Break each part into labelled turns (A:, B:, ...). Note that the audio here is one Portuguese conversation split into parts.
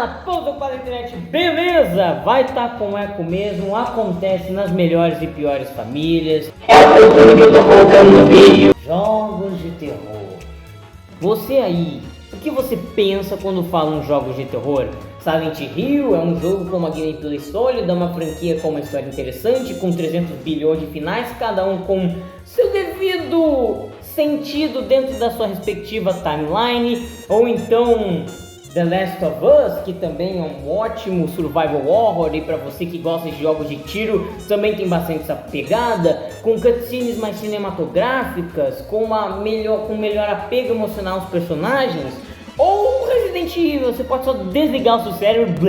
A: Ah, tudo para a internet, beleza? Vai estar com eco mesmo, acontece nas melhores e piores famílias. Jogos de terror. Você aí, o que você pensa quando falam jogos de terror? Silent Hill é um jogo com uma gameplay sólida, uma franquia com uma história interessante, com 300 bilhões de finais, cada um com seu devido sentido dentro da sua respectiva timeline. Ou então The Last of Us, que também é um ótimo survival horror, e para você que gosta de jogos de tiro, também tem bastante essa pegada, com cutscenes mais cinematográficas, com melhor apego emocional aos personagens. Ou Resident Evil, você pode só desligar o seu cérebro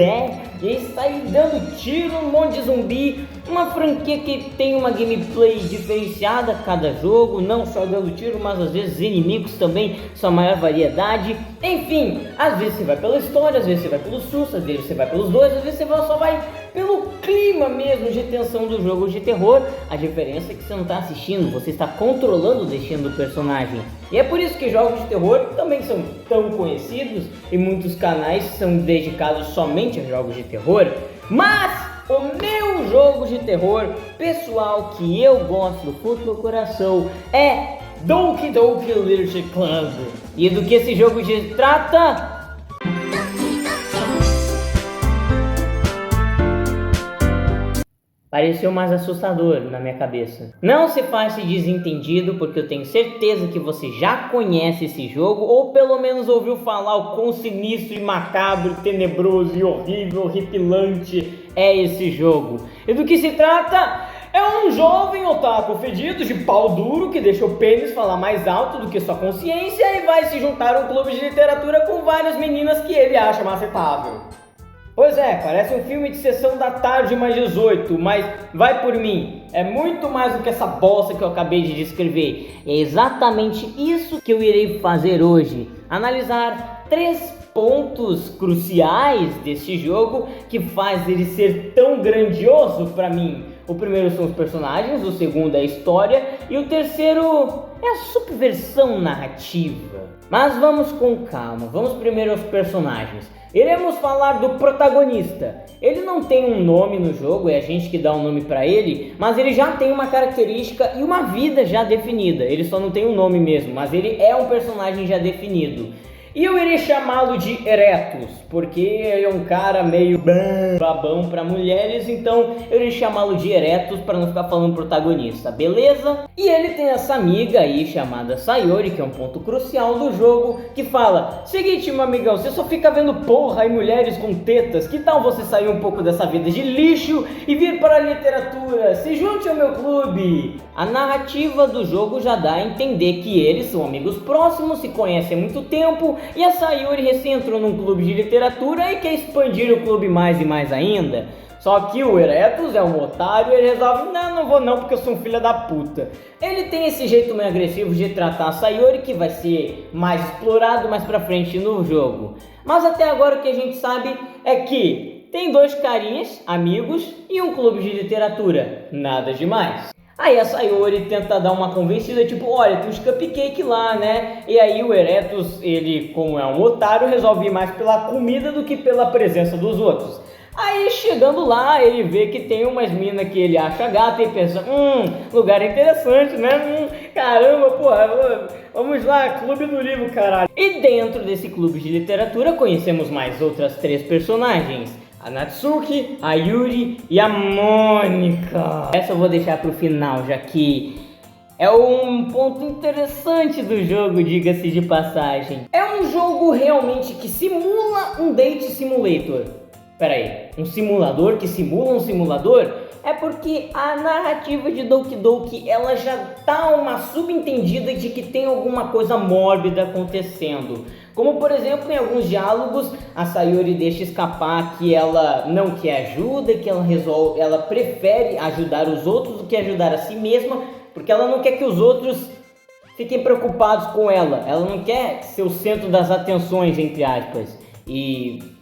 A: e sair dando tiro, um monte de zumbi. Uma franquia que tem uma gameplay diferenciada a cada jogo, não só dando tiro, mas às vezes inimigos também, sua maior variedade. Enfim, às vezes você vai pela história, às vezes você vai pelo susto, às vezes você vai pelos dois, às vezes você só vai pelo clima mesmo de tensão do jogo de terror. A diferença é que você não está assistindo, você está controlando o destino do personagem. E é por isso que jogos de terror também são tão conhecidos e muitos canais são dedicados somente a jogos de terror. Mas o meu jogo de terror pessoal que eu gosto do fundo do coração é Doki Doki Literature Club. E do que esse jogo trata? Pareceu mais assustador na minha cabeça. Não se faça desentendido, porque eu tenho certeza que você já conhece esse jogo, ou pelo menos ouviu falar o quão sinistro e macabro, tenebroso e horrível, horripilante é esse jogo. E do que se trata? É um jovem otaku fedido de pau duro que deixa o pênis falar mais alto do que sua consciência e vai se juntar a um clube de literatura com várias meninas que ele acha macettável. Pois é, parece um filme de sessão da tarde mais 18, mas vai por mim, é muito mais do que essa bosta que eu acabei de descrever. É exatamente isso que eu irei fazer hoje, analisar 3 pontos cruciais desse jogo que faz ele ser tão grandioso para mim. O primeiro são os personagens, o segundo é a história e o terceiro é a subversão narrativa. Mas vamos com calma, vamos primeiro aos personagens. Iremos falar do protagonista. Ele não tem um nome no jogo, é a gente que dá um nome pra ele, mas ele já tem uma característica e uma vida já definida. Ele só não tem um nome mesmo, mas ele é um personagem já definido. E eu irei chamá-lo de Eretus, porque ele é um cara meio babão para mulheres, então eu irei chamá-lo de Eretus para não ficar falando protagonista, beleza? E ele tem essa amiga aí chamada Sayori, que é um ponto crucial do jogo, que fala: seguinte, meu amigão, você só fica vendo porra e mulheres com tetas, que tal você sair um pouco dessa vida de lixo e vir para a literatura? Se junte ao meu clube! A narrativa do jogo já dá a entender que eles são amigos próximos, se conhecem há muito tempo, e a Sayori recém entrou num clube de literatura e quer expandir o clube mais e mais ainda. Só que o Eretus é um otário e ele resolve: não vou não, porque eu sou um filho da puta. Ele tem esse jeito meio agressivo de tratar a Sayori, que vai ser mais explorado mais pra frente no jogo. Mas até agora o que a gente sabe é que tem 2 carinhas, amigos, e um clube de literatura. Nada demais. Aí a Sayori tenta dar uma convencida, tipo: olha, tem uns cupcake lá, né? E aí o Eretus, ele, como é um otário, resolve ir mais pela comida do que pela presença dos outros. Aí chegando lá, ele vê que tem umas minas que ele acha gata e pensa: lugar interessante, né? Caramba, porra, vamos lá, clube do livro, caralho. E dentro desse clube de literatura conhecemos mais outras 3 personagens: a Natsuki, a Yuri e a Mônica. Essa eu vou deixar pro final, já que é um ponto interessante do jogo, diga-se de passagem. É um jogo realmente que simula um date simulator. Pera aí, um simulador que simula um simulador? É porque a narrativa de Doki Doki, ela já tá uma subentendida de que tem alguma coisa mórbida acontecendo. Como por exemplo, em alguns diálogos, a Sayori deixa escapar que ela não quer ajuda, que ela prefere ajudar os outros do que ajudar a si mesma, porque ela não quer que os outros fiquem preocupados com ela. Ela não quer ser o centro das atenções, entre aspas. E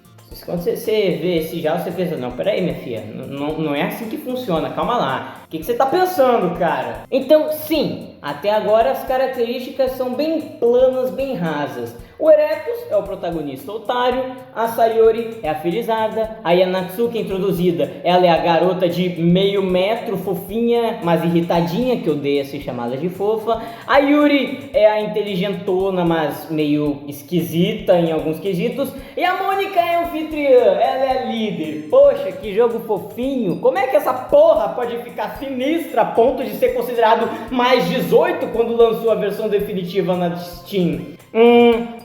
A: quando você vê esse diálogo, você pensa: não, peraí, minha filha, não é assim que funciona, calma lá. O que você tá pensando, cara? Então, sim, até agora as características são bem planas, bem rasas. O Eretus é o protagonista otário, a Sayori é a felizarda, aí a Natsuki introduzida, ela é a garota de meio metro, fofinha, mas irritadinha, que odeia ser chamada de fofa. A Yuri é a inteligentona, mas meio esquisita em alguns quesitos. E a Mônica é a anfitriã, ela é a líder. Poxa, que jogo fofinho! Como é que essa porra pode ficar sinistra a ponto de ser considerado mais 18 quando lançou a versão definitiva na Steam?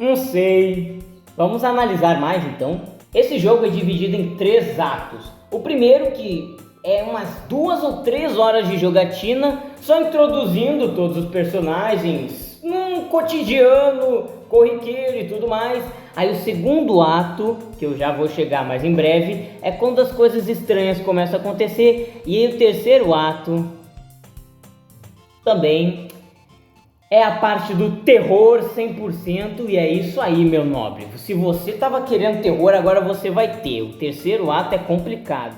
A: Não sei. Vamos analisar mais então. Esse jogo é dividido em 3 atos. O primeiro, que é umas 2 ou 3 horas de jogatina, só introduzindo todos os personagens num cotidiano corriqueiro e tudo mais. Aí o segundo ato, que eu já vou chegar mais em breve, é quando as coisas estranhas começam a acontecer. E aí o terceiro ato também é a parte do terror 100%, e é isso aí, meu nobre. Se você tava querendo terror, agora você vai ter. O terceiro ato é complicado.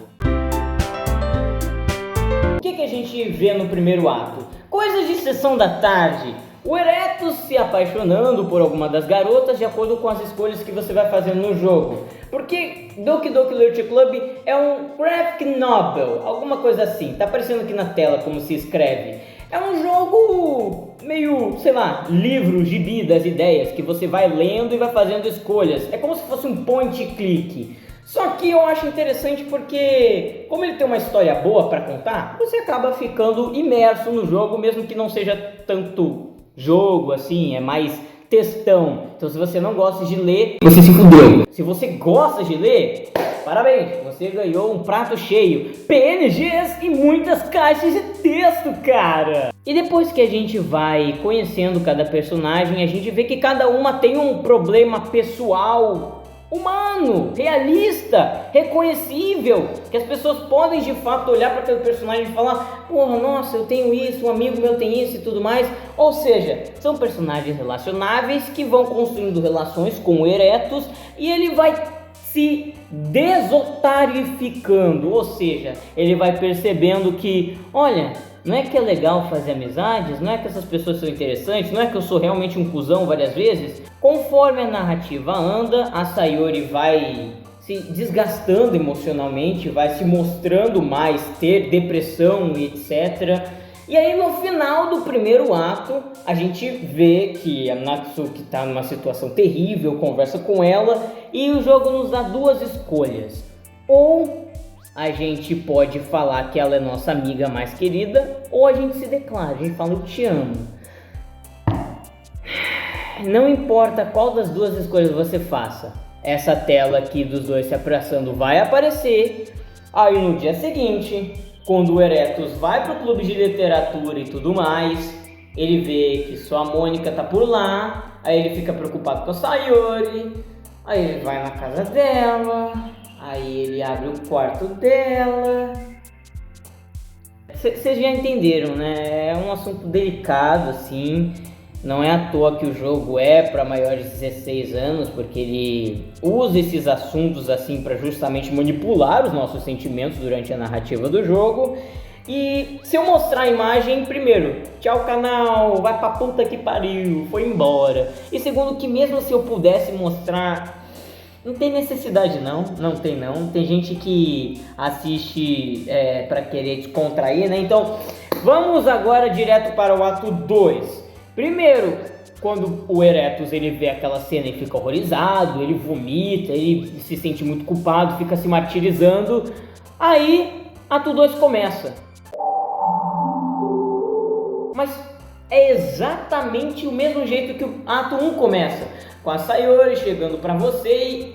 A: O que a gente vê no primeiro ato? Coisas de sessão da tarde. O Eretus se apaixonando por alguma das garotas de acordo com as escolhas que você vai fazendo no jogo. Porque Doki Doki Literature Club é um graphic novel, alguma coisa assim. Tá aparecendo aqui na tela como se escreve. É um jogo meio, sei lá, livro, gibi das ideias, que você vai lendo e vai fazendo escolhas. É como se fosse um point and click. Só que eu acho interessante porque, como ele tem uma história boa para contar, você acaba ficando imerso no jogo, mesmo que não seja tanto jogo assim, é mais textão. Então se você não gosta de ler, você se fudeu. Se você gosta de ler, parabéns, você ganhou um prato cheio, PNGs e muitas caixas de texto, cara! E depois que a gente vai conhecendo cada personagem, a gente vê que cada uma tem um problema pessoal, humano, realista, reconhecível, que as pessoas podem de fato olhar para aquele personagem e falar: porra, nossa, eu tenho isso, um amigo meu tem isso e tudo mais. Ou seja, são personagens relacionáveis que vão construindo relações com o Eretus e ele vai se desotarificando, ou seja, ele vai percebendo que, olha, não é que é legal fazer amizades, não é que essas pessoas são interessantes, não é que eu sou realmente um cuzão várias vezes. Conforme a narrativa anda, a Sayori vai se desgastando emocionalmente, vai se mostrando mais, ter depressão e etc. E aí no final do primeiro ato, a gente vê que a Natsuki está numa situação terrível, conversa com ela, e o jogo nos dá 2 escolhas. Ou a gente pode falar que ela é nossa amiga mais querida, ou a gente se declara, a gente fala: eu te amo. Não importa qual das 2 escolhas você faça, essa tela aqui dos dois se abraçando vai aparecer. Aí no dia seguinte, quando o Eretus vai pro clube de literatura e tudo mais, ele vê que só a Mônica tá por lá, aí ele fica preocupado com a Sayori, aí ele vai na casa dela, aí ele abre o quarto dela. Vocês já entenderam, né? É um assunto delicado, assim. Não é à toa que o jogo é para maiores de 16 anos, porque ele usa esses assuntos assim para justamente manipular os nossos sentimentos durante a narrativa do jogo. E se eu mostrar a imagem, primeiro, tchau canal, vai pra puta que pariu, foi embora. E segundo, que mesmo se eu pudesse mostrar, não tem necessidade não tem não. Tem gente que assiste para querer descontrair, né? Então vamos agora direto para o ato 2. Primeiro, quando o Eretus ele vê aquela cena e fica horrorizado, ele vomita, ele se sente muito culpado, fica se martirizando. Aí, ato 2 começa. Mas é exatamente o mesmo jeito que o ato 1 começa. Com a Sayori chegando pra você e...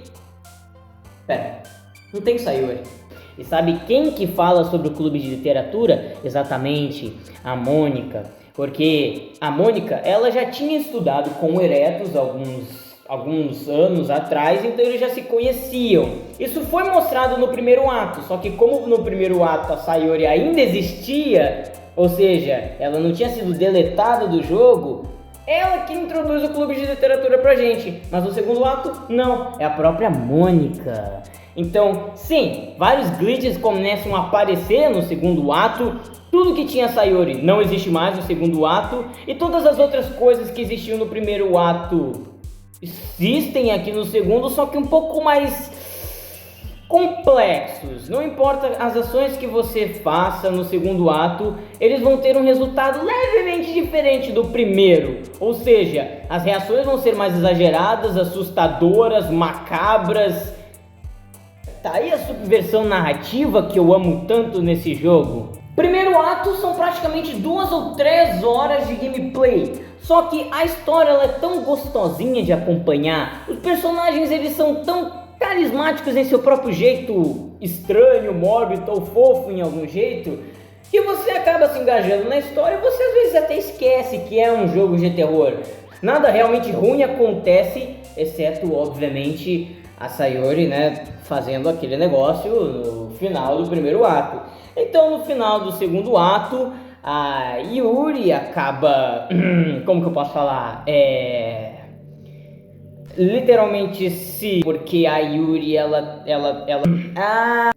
A: Pera, não tem Sayori. E sabe quem que fala sobre o clube de literatura? Exatamente, a Mônica. Porque a Mônica, ela já tinha estudado com o Eretus alguns anos atrás, então eles já se conheciam. Isso foi mostrado no primeiro ato, só que como no primeiro ato a Sayori ainda existia, ou seja, ela não tinha sido deletada do jogo, ela que introduz o clube de literatura pra gente. Mas no segundo ato, não, é a própria Mônica. Então, sim, vários glitches começam a aparecer no segundo ato. Tudo que tinha Sayori não existe mais no segundo ato, e todas as outras coisas que existiam no primeiro ato existem aqui no segundo, só que um pouco mais complexos. Não importa as ações que você faça no segundo ato, eles vão ter um resultado levemente diferente do primeiro. Ou seja, as reações vão ser mais exageradas, assustadoras, macabras. Tá aí a subversão narrativa que eu amo tanto nesse jogo. Primeiro ato são praticamente 2 ou 3 horas de gameplay. Só que a história ela é tão gostosinha de acompanhar. Os personagens eles são tão carismáticos em seu próprio jeito, estranho, mórbido ou fofo em algum jeito, que você acaba se engajando na história e você às vezes até esquece que é um jogo de terror. Nada realmente ruim acontece, exceto obviamente a Sayori, né, fazendo aquele negócio no final do primeiro ato. Então no final do segundo ato, a Yuri acaba, como que eu posso falar, literalmente sim, porque a Yuri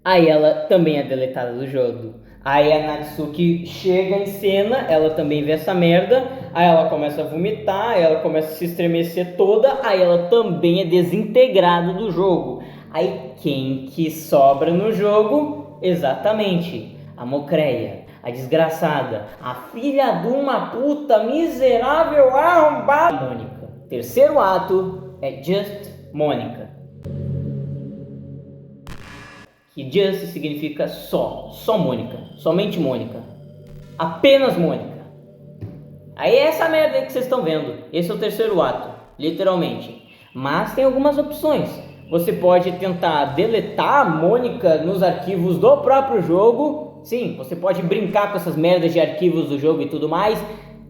A: aí ela também é deletada do jogo. Aí a Natsuki chega em cena, ela também vê essa merda, aí ela começa a vomitar, aí ela começa a se estremecer toda, aí ela também é desintegrada do jogo. Aí quem que sobra no jogo? Exatamente, a Mocreia, a desgraçada, a filha de uma puta miserável arrombada Mônica. Terceiro ato é Just Mônica. Que Just significa só Mônica, somente Mônica, apenas Mônica. Aí é essa merda aí que vocês estão vendo. Esse é o terceiro ato, literalmente. Mas tem algumas opções. Você pode tentar deletar a Mônica nos arquivos do próprio jogo. Sim, você pode brincar com essas merdas de arquivos do jogo e tudo mais.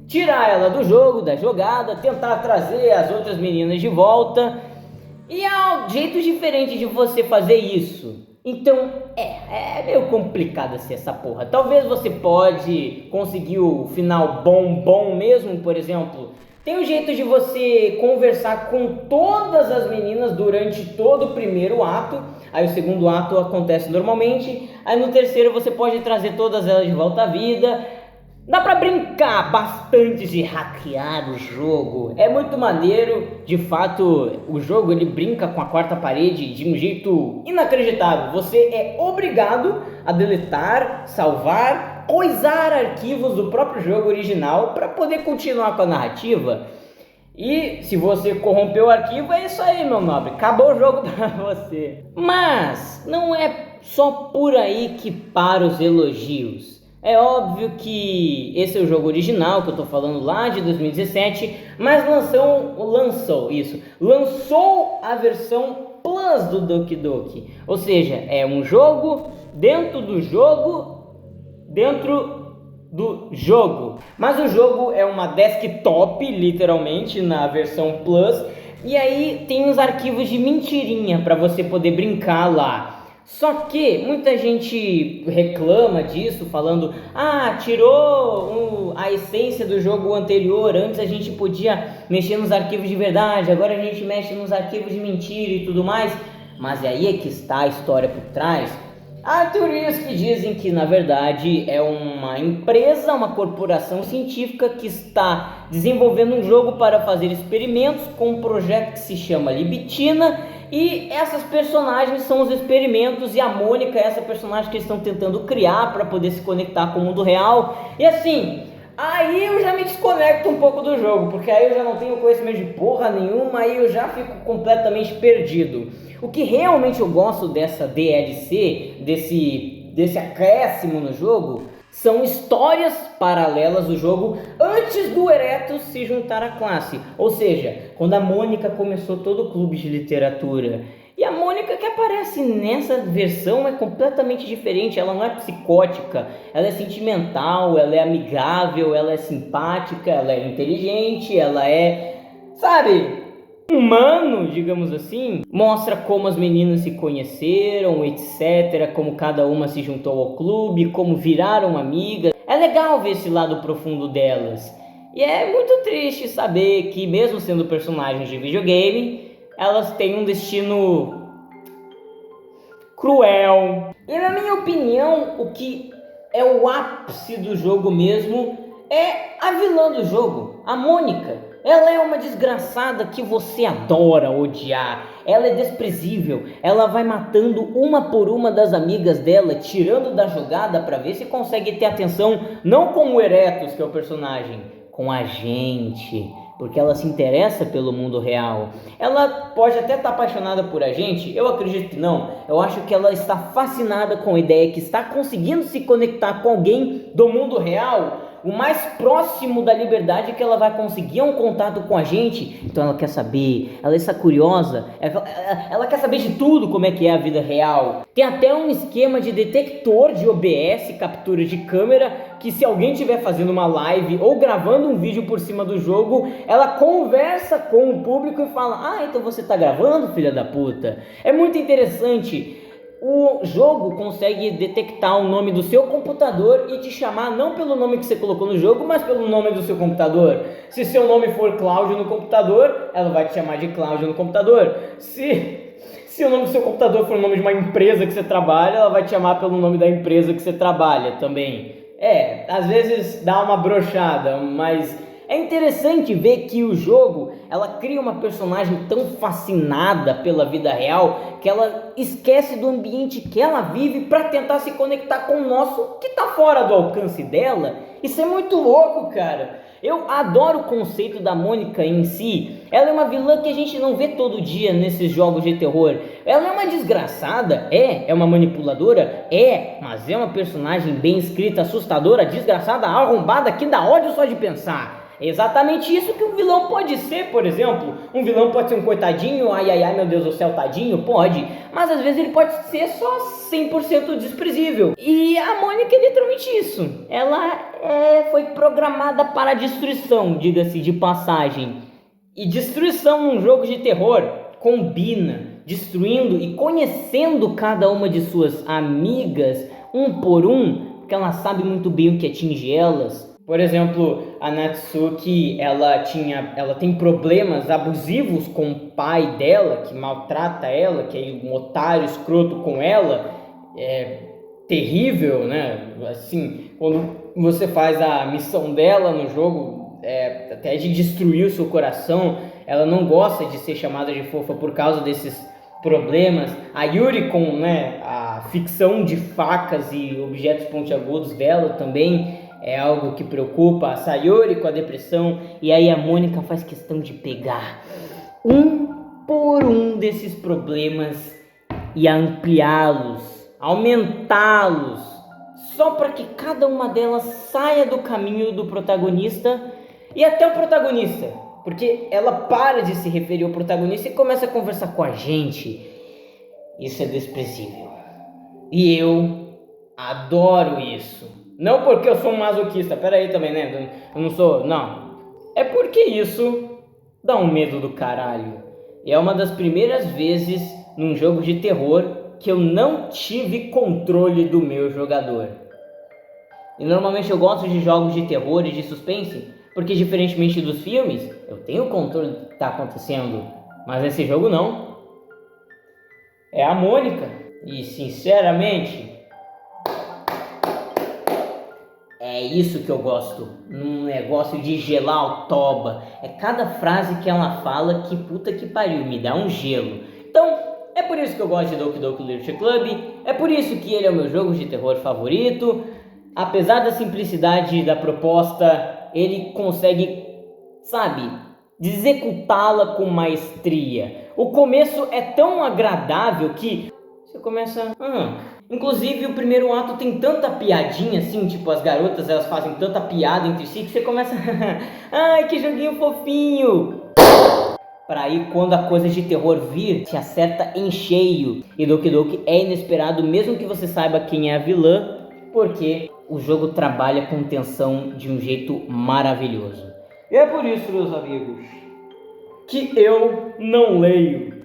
A: Tirar ela do jogo, da jogada, tentar trazer as outras meninas de volta. E há jeitos diferentes de você fazer isso. Então é meio complicado assim essa porra. Talvez você pode conseguir o final bom mesmo, por exemplo. Tem um jeito de você conversar com todas as meninas durante todo o primeiro ato. Aí o segundo ato acontece normalmente. Aí no terceiro você pode trazer todas elas de volta à vida. Dá pra brincar bastante de hackear o jogo. É muito maneiro. De fato, o jogo ele brinca com a quarta parede de um jeito inacreditável. Você é obrigado a deletar, salvar, coisar arquivos do próprio jogo original para poder continuar com a narrativa. E se você corrompeu o arquivo, é isso aí, meu nobre. Acabou o jogo pra você. Mas não é só por aí que para os elogios. É óbvio que esse é o jogo original que eu tô falando lá de 2017, mas lançou a versão Plus do Doki Doki. Ou seja, é um jogo dentro do jogo, Mas o jogo é uma desktop, literalmente, na versão Plus. E aí tem uns arquivos de mentirinha para você poder brincar lá. Só que muita gente reclama disso, falando: tirou a essência do jogo anterior, antes a gente podia mexer nos arquivos de verdade, agora a gente mexe nos arquivos de mentira e tudo mais. Mas aí é que está a história por trás. Há teorias que dizem que na verdade é uma empresa, uma corporação científica que está desenvolvendo um jogo para fazer experimentos com um projeto que se chama Libitina. E essas personagens são os experimentos e a Mônica é essa personagem que eles estão tentando criar para poder se conectar com o mundo real. E assim, aí eu já me desconecto um pouco do jogo, porque aí eu já não tenho conhecimento de porra nenhuma, aí eu já fico completamente perdido. O que realmente eu gosto dessa DLC, desse acréscimo no jogo, são histórias paralelas do jogo antes do Eretos se juntar à classe. Ou seja, quando a Mônica começou todo o clube de literatura. E a Mônica que aparece nessa versão é completamente diferente. Ela não é psicótica, ela é sentimental, ela é amigável, ela é simpática, ela é inteligente, ela é, humano, digamos assim. Mostra como as meninas se conheceram, etc, como cada uma se juntou ao clube, como viraram amigas. É legal ver esse lado profundo delas. E é muito triste saber que mesmo sendo personagens de videogame, elas têm um destino cruel. E na minha opinião, o que é o ápice do jogo mesmo é a vilã do jogo, a Mônica. Ela é uma desgraçada que você adora odiar. Ela é desprezível. Ela vai matando uma por uma das amigas dela, tirando da jogada para ver se consegue ter atenção, não com o Eretos, que é o personagem, com a gente, porque ela se interessa pelo mundo real. Ela pode até estar apaixonada por a gente, eu acredito que não. Eu acho que ela está fascinada com a ideia que está conseguindo se conectar com alguém do mundo real. O mais próximo da liberdade que ela vai conseguir é um contato com a gente. Então ela quer saber, ela está curiosa, ela quer saber de tudo, como é que é a vida real. Tem até um esquema de detector de OBS, captura de câmera, que se alguém estiver fazendo uma live ou gravando um vídeo por cima do jogo, ela conversa com o público e fala: ah, então você está gravando, filha da puta? É muito interessante. O jogo consegue detectar o nome do seu computador e te chamar não pelo nome que você colocou no jogo, mas pelo nome do seu computador. Se seu nome for Cláudio no computador, ela vai te chamar de Cláudio no computador. Se o nome do seu computador for o nome de uma empresa que você trabalha, ela vai te chamar pelo nome da empresa que você trabalha também. Às vezes dá uma brochada, mas é interessante ver que o jogo, ela cria uma personagem tão fascinada pela vida real que ela esquece do ambiente que ela vive para tentar se conectar com o nosso que tá fora do alcance dela. Isso é muito louco, cara. Eu adoro o conceito da Mônica em si. Ela é uma vilã que a gente não vê todo dia nesses jogos de terror. Ela é uma desgraçada? É uma manipuladora? Mas é uma personagem bem escrita, assustadora, desgraçada, arrombada, que dá ódio só de pensar. É exatamente isso que um vilão pode ser, por exemplo. Um vilão pode ser um coitadinho, ai, meu Deus do céu, tadinho, pode. Mas às vezes ele pode ser só 100% desprezível. E a Mônica é literalmente isso. Ela foi programada para a destruição, diga-se de passagem. E destruição num jogo de terror combina, destruindo e conhecendo cada uma de suas amigas, um por um, porque ela sabe muito bem o que atinge elas. Por exemplo, a Natsuki, ela tem problemas abusivos com o pai dela, que maltrata ela, que é um otário escroto com ela. É terrível, né? Assim, quando você faz a missão dela no jogo, até de destruir o seu coração, ela não gosta de ser chamada de fofa por causa desses problemas. A Yuri com, a ficção de facas e objetos pontiagudos dela também é algo que preocupa. A Sayori com a depressão. E aí a Mônica faz questão de pegar um por um desses problemas e ampliá-los, aumentá-los, só para que cada uma delas saia do caminho do protagonista e até o protagonista, porque ela para de se referir ao protagonista e começa a conversar com a gente. Isso é desprezível e eu adoro isso. Não porque eu sou um masoquista, peraí também, né? Eu não sou, não. É porque isso dá um medo do caralho. E é uma das primeiras vezes num jogo de terror que eu não tive controle do meu jogador. E normalmente eu gosto de jogos de terror e de suspense, porque diferentemente dos filmes, eu tenho controle do que está acontecendo. Mas nesse jogo não. É a Mônica. E sinceramente, é isso que eu gosto, num negócio de gelar o toba. É cada frase que ela fala que puta que pariu, me dá um gelo. Então, é por isso que eu gosto de Doki Doki Literature Club, é por isso que ele é o meu jogo de terror favorito. Apesar da simplicidade da proposta, ele consegue, executá-la com maestria. O começo é tão agradável que você começa... Inclusive o primeiro ato tem tanta piadinha assim, tipo as garotas elas fazem tanta piada entre si que você começa... Ai, que joguinho fofinho! Para aí quando a coisa de terror vir, te acerta em cheio. E Doki Doki é inesperado mesmo que você saiba quem é a vilã, porque o jogo trabalha com tensão de um jeito maravilhoso. E é por isso, meus amigos, que eu não leio.